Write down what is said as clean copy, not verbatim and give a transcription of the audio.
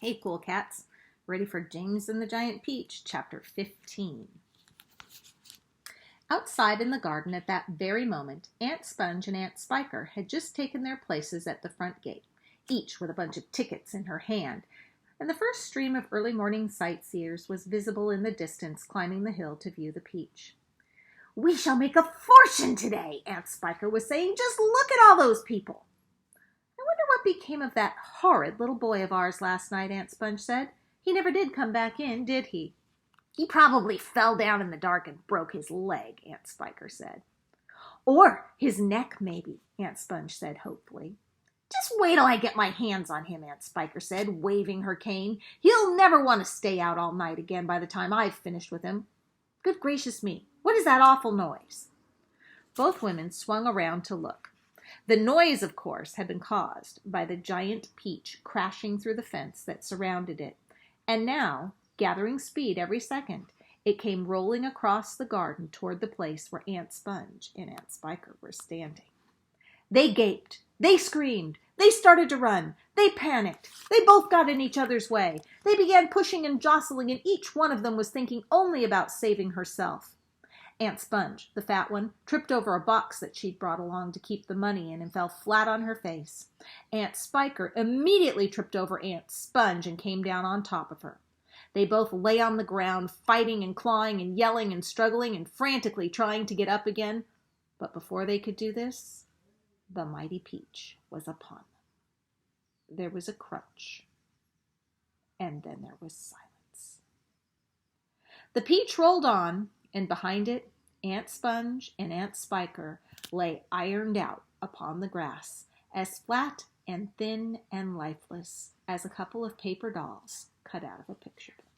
Hey, cool cats. Ready for James and the Giant Peach, Chapter 15. Outside in the garden at that very moment, Aunt Sponge and Aunt Spiker had just taken their places at the front gate, each with a bunch of tickets in her hand, and the first stream of early morning sightseers was visible in the distance climbing the hill to view the peach. "We shall make a fortune today," Aunt Spiker was saying. "Just look at all those people." "I wonder what became of that horrid little boy of ours last night," Aunt Sponge said. "He never did come back in, did he?" "He probably fell down in the dark and broke his leg," Aunt Spiker said. "Or his neck, maybe," Aunt Sponge said hopefully. "Just wait till I get my hands on him," Aunt Spiker said, waving her cane. "He'll never want to stay out all night again by the time I've finished with him. Good gracious me, what is that awful noise?" Both women swung around to look. The noise, of course, had been caused by the giant peach crashing through the fence that surrounded it, and now, gathering speed every second, it came rolling across the garden toward the place where Aunt Sponge and Aunt Spiker were standing. They gaped, they screamed, they started to run, they panicked, they both got in each other's way, they began pushing and jostling, and each one of them was thinking only about saving herself. Aunt Sponge, the fat one, tripped over a box that she'd brought along to keep the money in and fell flat on her face. Aunt Spiker immediately tripped over Aunt Sponge and came down on top of her. They both lay on the ground, fighting and clawing and yelling and struggling and frantically trying to get up again. But before they could do this, the mighty peach was upon them. There was a crunch, and then there was silence. The peach rolled on, and behind it, Aunt Sponge and Aunt Spiker lay ironed out upon the grass, as flat and thin and lifeless as a couple of paper dolls cut out of a picture book.